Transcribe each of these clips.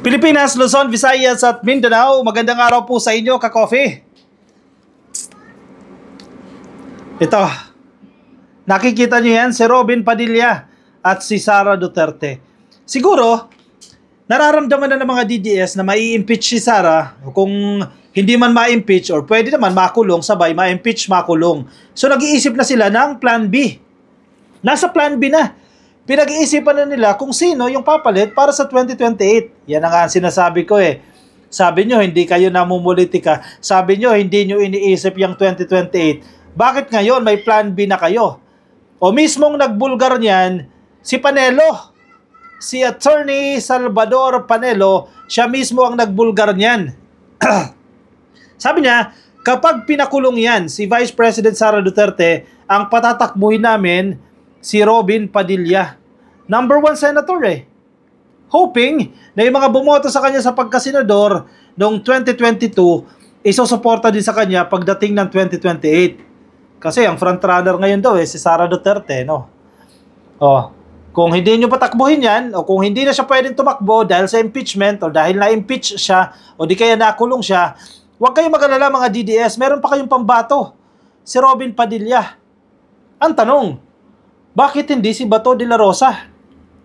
Pilipinas, Luzon, Visayas at Mindanao, magandang araw po sa inyo, ka-coffee. Ito, nakikita nyo yan, si Robin Padilla at si Sara Duterte. Siguro, nararamdaman na ng mga DDS na mai-impeach si Sara, kung hindi man ma-impeach or pwede naman makulong, sabay ma-impeach, makulong. So nag-iisip na sila ng plan B. Nasa plan B na. Pinag-iisipan na nila kung sino yung papalit para sa 2028. Yan ang sinasabi ko eh. Sabi nyo, hindi kayo namumulitika. Sabi nyo, hindi nyo iniisip yung 2028. Bakit ngayon may plan B na kayo? O mismong nagbulgar niyan, si Panelo. Si Attorney Salvador Panelo, siya mismo ang nagbulgar niyan. Sabi niya, kapag pinakulong yan, si Vice President Sara Duterte, ang patatakbuhin namin, si Robin Padilla. Number 1 senator eh. Hoping na yung mga bumoto sa kanya sa pagkasenador noong 2022, isusuporta din sa kanya pagdating ng 2028. Kasi ang frontrunner ngayon daw eh, si Sara Duterte, no? Oh, kung hindi nyo patakbuhin yan, o kung hindi na siya pwedeng tumakbo dahil sa impeachment, o dahil na-impeach siya, o di kaya nakulong siya, huwag kayong mag-alala mga DDS, meron pa kayong pambato, si Robin Padilla. Ang tanong, bakit hindi si Bato de la Rosa?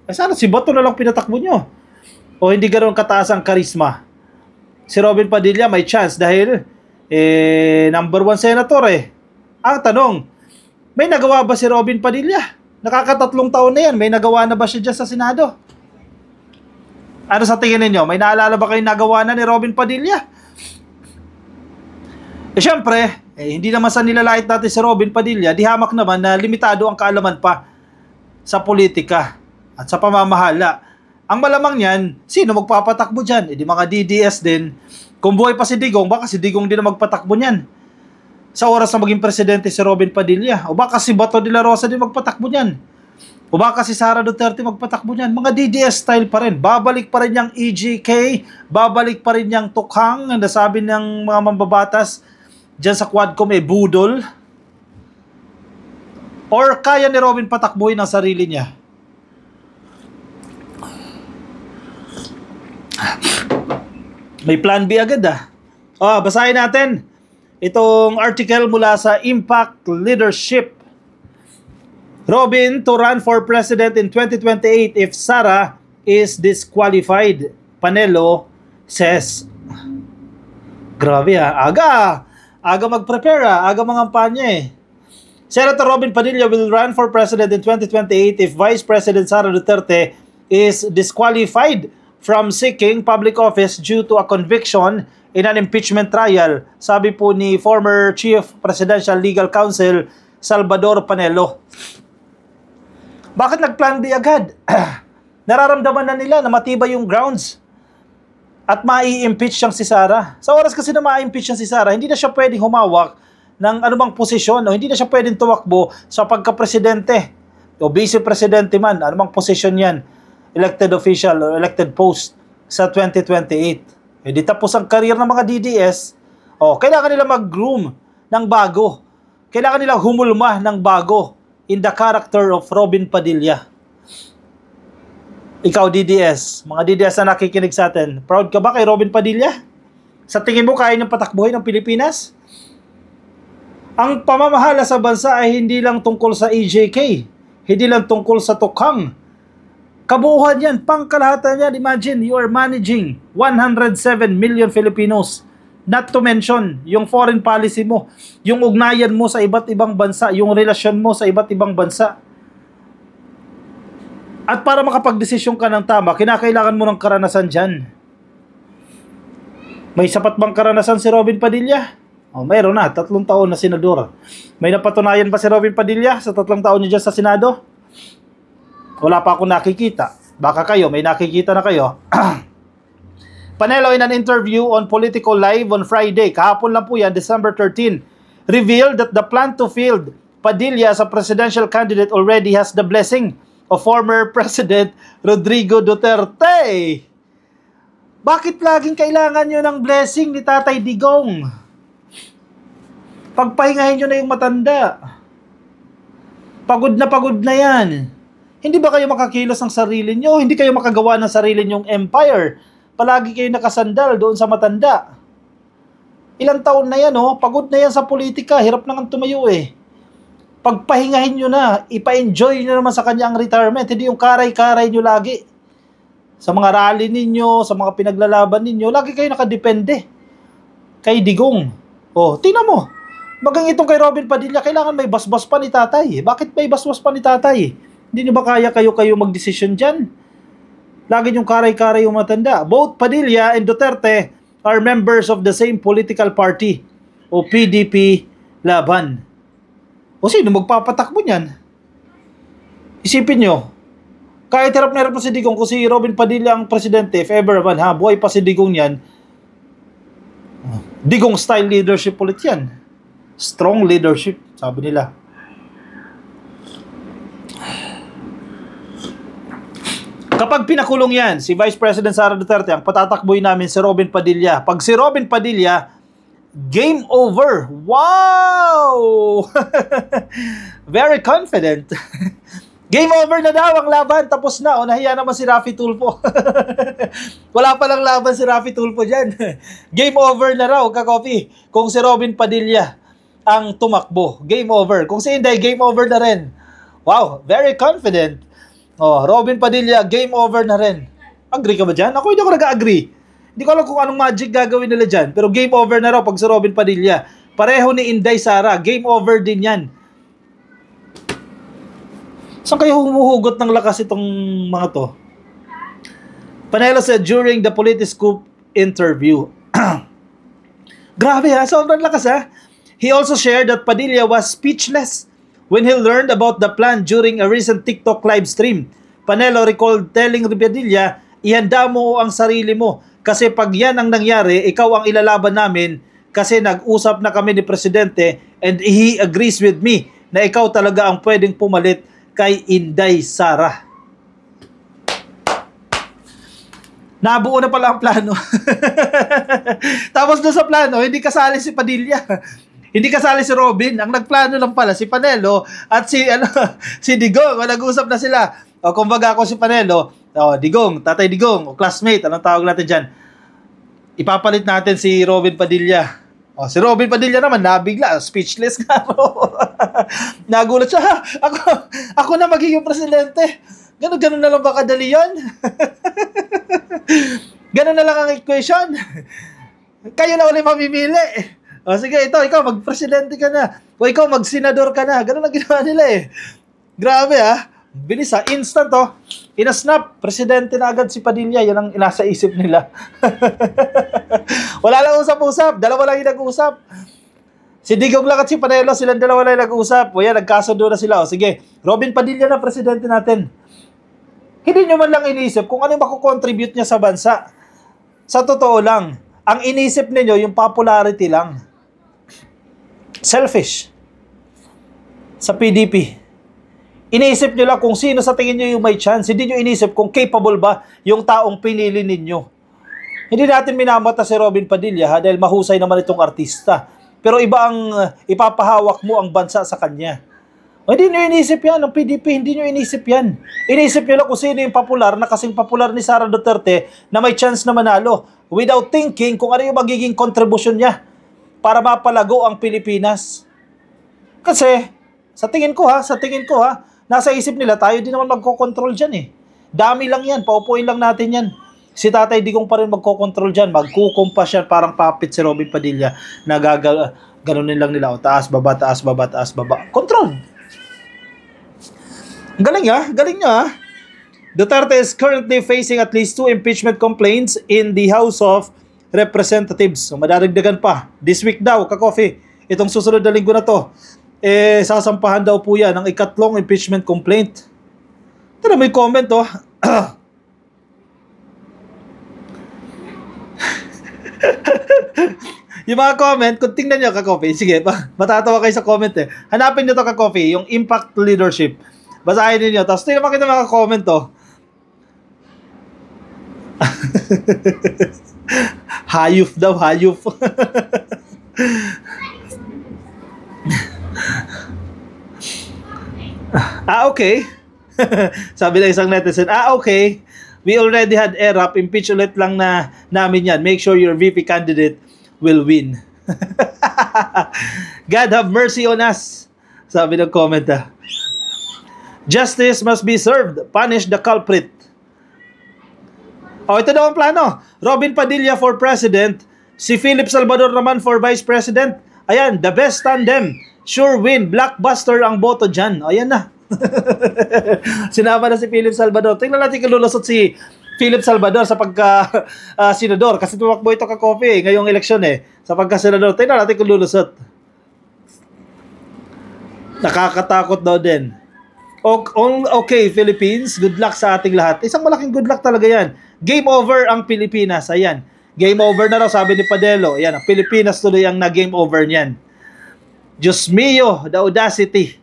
Sana si Bato na lang pinatakbo nyo. O hindi ganoon kataas ang karisma. Si Robin Padilla may chance dahil number 1 senator eh. Ang tanong, may nagawa ba si Robin Padilla? Nakakatatlong taon na yan. May nagawa na ba siya dyan sa Senado? Ano sa tingin ninyo? May naalala ba kayong nagawa na ni Robin Padilla? Siyempre, hindi naman sa nilalait natin si Robin Padilla, di hamak naman na limitado ang kaalaman pa sa politika at sa pamamahala. Ang malamang niyan, sino magpapatakbo dyan? Di mga DDS din. Kung buhay pa si Digong, baka si Digong din na magpatakbo niyan. Sa oras na maging presidente si Robin Padilla. O baka si Bato de la Rosa din magpatakbo niyan. O baka si Sara Duterte magpatakbo niyan. Mga DDS style pa rin. Babalik pa rin yung EGK, babalik pa rin yung tukhang, na sabi ng mga mambabatas, dyan sa Quadcom budol? Or kaya ni Robin patakbuhin ang sarili niya? May plan B agad basahin natin itong article mula sa Impact Leadership. Robin to run for president in 2028 if Sara is disqualified, Panelo says. Grabe aga mag-prepare aga mangampanya eh. Senator Robin Padilla will run for president in 2028 if Vice President Sara Duterte is disqualified from seeking public office due to a conviction in an impeachment trial, sabi po ni former Chief Presidential Legal Counsel Salvador Panelo. Bakit nag-plan B agad? Nararamdaman na nila na matibay yung grounds at mai-impeach siyang si Sara. Sa oras kasi na mai-impeach siyang si Sara, hindi na siya pwedeng humawak ng anumang posisyon o hindi na siya pwedeng tumakbo sa pagka-presidente o vice-presidente man, anumang posisyon yan, elected official or elected post sa 2028. Di tapos ang career ng mga DDS, kailangan nila mag-groom ng bago. Kailangan nila humulma ng bago in the character of Robin Padilla. Ikaw DDS, mga DDS na nakikinig sa atin, proud ka ba kay Robin Padilla? Sa tingin mo kaya niyang patakbuhin ng Pilipinas? Ang pamamahala sa bansa ay hindi lang tungkol sa EJK, hindi lang tungkol sa tukhang. Kabuuhan yan, pangkalahatan yan. Imagine, you are managing 107 million Filipinos. Not to mention, yung foreign policy mo, yung ugnayan mo sa iba't ibang bansa, yung relasyon mo sa iba't ibang bansa. At para makapagdesisyon ka ng tama, kinakailangan mo ng karanasan dyan. May sapat bang karanasan si Robin Padilla? Mayroon na, 3 taon na senador. May napatunayan ba si Robin Padilla sa 3 taon niya dyan sa Senado? Wala pa akong nakikita. Baka kayo, may nakikita na kayo. Panelo in an interview on Political Live on Friday, kahapon lang po yan, December 13, revealed that the plan to field Padilla as a presidential candidate already has the blessing of former President Rodrigo Duterte. Bakit laging kailangan nyo ng blessing ni Tatay Digong? Pagpahingahin nyo na yung matanda. Pagod na yan. Hindi ba kayo makakilos ng sarili nyo? Hindi kayo makagawa ng sarili nyong empire? palagi kayo nakasandal doon sa matanda. Ilang taon na yan, oh. Pagod na yan sa politika. Hirap na nga tumayo eh. Pagpahingahin nyo na. Ipa-enjoy nyo naman sa kanya ang retirement. Hindi yung karay-karay nyo lagi. Sa mga rally ninyo, sa mga pinaglalaban ninyo, lagi kayo nakadepende. Kay Digong. Oh, tingnan mo. Magang itong kay Robin Padilla, kailangan may basbas pa ni tatay. Bakit may basbas pa ni tatay? Hindi nyo ba kaya kayo magdesisyon dyan? Lagi yung karay-karay yung matanda. Both Padilla and Duterte are members of the same political party o PDP laban. O sino magpapatakbo niyan? Isipin nyo, kahit hirap na hirap na si Digong, kung si Robin Padilla ang presidente, if ever man, buhay pa si Digong yan, Digong style leadership ulit yan. Strong leadership, sabi nila. Kapag pinakulong yan, si Vice President Sara Duterte, ang patatakboy namin si Robin Padilla. Pag si Robin Padilla, game over. Wow! Very confident. Game over na daw ang laban. Tapos na. O, nahiya naman si Raffy Tulfo. Wala palang laban si Raffy Tulfo dyan. Game over na raw, ka-coffee. Kung si Robin Padilla ang tumakbo. Game over. Kung si Inday, game over na rin. Wow, very confident. Oh, Robin Padilla, game over na rin. Agree ka ba dyan? Ako hindi ako nag-agree. Hindi ko alam kung anong magic gagawin nila dyan. Pero game over na raw pag si Robin Padilla. Pareho ni Inday Sara. Game over din yan. Saan kayo humuhugot ng lakas itong mga to? Panelo said during the Politiscoop interview. Grabe ha, sobrang lakas ha. He also shared that Padilla was speechless when he learned about the plan during a recent TikTok live stream. Panelo recalled telling Padilla, ihanda mo ang sarili mo kasi pag yan ang nangyari, ikaw ang ilalaban namin kasi nag-usap na kami ni Presidente and he agrees with me na ikaw talaga ang pwedeng pumalit kay Inday Sara. Nabuo na pala ang plano. Tapos doon sa plano, hindi kasali si Padilla. Hindi kasali si Robin. Ang nagplano lang pala si Panelo at si Digong. Nag-usap na sila. O kumbaga ako si Panelo, Digong, Tatay Digong, o classmate, anong tawag natin dyan? Ipapalit natin si Robin Padilla. Si Robin Padilla naman, nabigla, speechless nga. Nagulat siya, ako na magiging presidente. Ganun na lang ba kadali yan? Ganun na lang ang equation. Kayo na ulit mamimili. Sige, ikaw, mag-presidente ka na. O ikaw, mag-senador ka na. Ganun ang ginawa nila eh. Grabe bilis instant Inasnap, presidente na agad si Padilla. Yan ang nasa isip nila. Wala lang usap-usap. Dalawa lang yung nag-usap. Si Digong lang at si Panelo, silang dalawa lang nag-usap. O yan, nagkasundo na sila. Sige, Robin Padilla na presidente natin. Hindi nyo man lang inisip kung ano yung makukontribute niya sa bansa. Sa totoo lang, ang inisip ninyo yung popularity lang. Selfish. Sa PDP. Iniisip nyo lang kung sino sa tingin nyo yung may chance. Hindi nyo inisip kung capable ba yung taong pinili ninyo. Hindi natin minamata si Robin Padilla dahil mahusay naman itong artista. Pero iba ang ipapahawak mo ang bansa sa kanya. Hindi nyo inisip yan. Ang PDP, hindi nyo inisip yan. Inisip nyo lang kung sino yung popular na kasing popular ni Sara Duterte na may chance na manalo without thinking kung ano yung magiging contribution niya para mapalago ang Pilipinas. Kasi, sa tingin ko nasa isip nila, tayo din naman magkocontrol dyan eh. Dami lang yan, paupuin lang natin yan. Si Tatay Digong pa rin magkocontrol dyan, magkukumpas yan, parang puppet si Robin Padilla, na ganunin lang nila, taas, baba, taas, baba, taas, baba. Control! Galing niya. Duterte is currently facing at least 2 impeachment complaints in the House of Representatives. So, madaragdagan pa. This week daw, ka-coffee, itong susunod na linggo na to, sasampahan daw po yan ng ikatlong impeachment complaint. Tara, may comment yung mga comment, kung tingnan nyo ka-coffee, sige, matatawa kayo sa comment hanapin nyo to ka-coffee, yung impact leadership, basahin niyo, tapos tingnan makita mga comment hayuf daw, hayuf. Okay. Sabi ng isang netizen, okay. We already had ERAP, impeach ulit lang na namin yan. Make sure your VP candidate will win. God have mercy on us. Sabi ng comment ah. Justice must be served. Punish the culprit. Oh, ito daw ang plano. Robin Padilla for president. Si Philip Salvador naman for vice president. Ayan, the best tandem. Sure win. Blockbuster ang boto dyan. Ayan na. Sinama na si Philip Salvador. Tingnan natin kung lulusot si Philip Salvador sa pagka-senador. Kasi tumakbo ito ka-coffee ngayong eleksyon eh. Sa pagka-senador. Tingnan natin kung lulusot. Nakakatakot daw din. Okay, Philippines. Good luck sa ating lahat. Isang malaking good luck talaga yan. Game over ang Pilipinas. Ayan. Game over na raw, sabi ni Padelo. Ayan, ang Pilipinas tuloy ang na-game over niyan. Diyos mio, the audacity.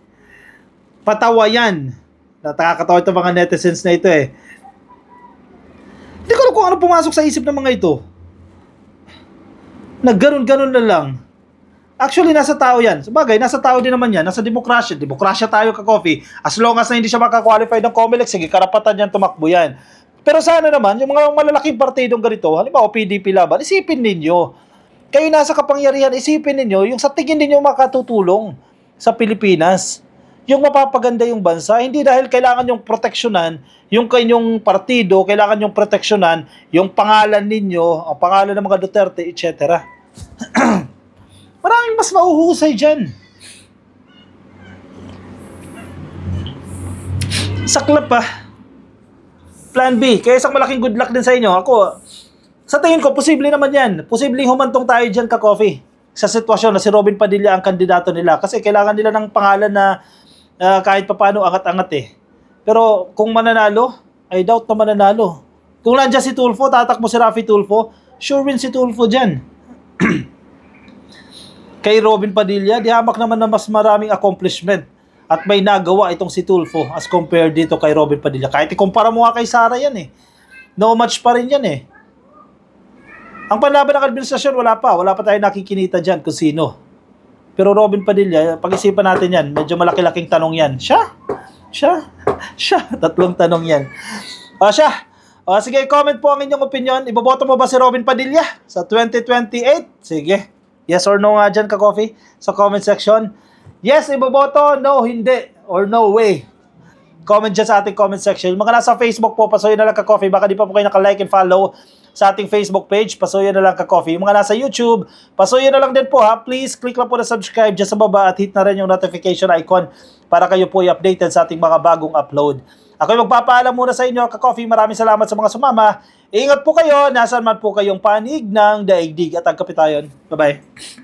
Patawa yan. Nakakatawa ito mga netizens na ito eh. Hindi ko alam kung ano pumasok sa isip ng mga ito. Nagganon-ganon na lang. Actually, nasa tao yan. Sabagay, nasa tao din naman yan. Nasa demokrasya. Demokrasya tayo ka-coffee. As long as na hindi siya makakwalify ng COMELEC, sige, karapatan yan, tumakbo yan. Pero sana naman, yung mga malalaking partidong ganito, halimbawa PDP laban, isipin ninyo. Kayo nasa kapangyarihan, isipin ninyo, yung sa tingin ninyo makatutulong sa Pilipinas. Yung mapapaganda yung bansa, hindi dahil kailangan yung proteksyonan, yung kanyang partido, kailangan yung proteksyonan, yung pangalan ninyo, ang pangalan ng mga Duterte, etc. Maraming mas mauhusay dyan. Saklap pa. Plan B. Kaya isang malaking good luck din sa inyo. Ako, sa tingin ko, posible naman yan. Posibleng humantong tayo dyan ka-coffee sa sitwasyon na si Robin Padilla ang kandidato nila. Kasi kailangan nila ng pangalan na kahit papano angat-angat eh. Pero kung mananalo, I doubt na mananalo. Kung nandiyan si Tulfo, tatakbo si Raffy Tulfo, sure win si Tulfo dyan. Kay Robin Padilla, di hamak naman na mas maraming accomplishment at may nagawa itong si Tulfo as compared dito kay Robin Padilla. Kahit ikumpara mo nga kay Sara yan eh. No match pa rin yan eh. Ang panlaban ng administrasyon, wala pa tayo nakikinita dyan kung sino. Pero Robin Padilla, pag-isipan natin yan, medyo malaki-laking tanong yan. Siya? Tatlong tanong yan. Siya. Sige, comment po ang inyong opinion. Iboboto mo ba si Robin Padilla sa 2028? Sige. Yes or no nga dyan ka-coffee sa comment section. Yes, iboboto. No, hindi. Or no way. Comment dyan sa ating comment section. Mga nasa Facebook po, pasuyin na lang ka-coffee. Baka di pa po kayo naka-like and follow sa ating Facebook page. Pasuyin na lang ka-coffee. Mga nasa YouTube, pasuyin na lang din po ha. Please, click lang po na subscribe dyan sa baba at hit na rin yung notification icon para kayo po i-updated sa ating mga bagong upload. Ako'y magpapaalam muna sa inyo ka-coffee. Maraming salamat sa mga sumama. Ingat po kayo. Nasaan man po kayong panig ng daigdig at ang kapitayon. Bye-bye.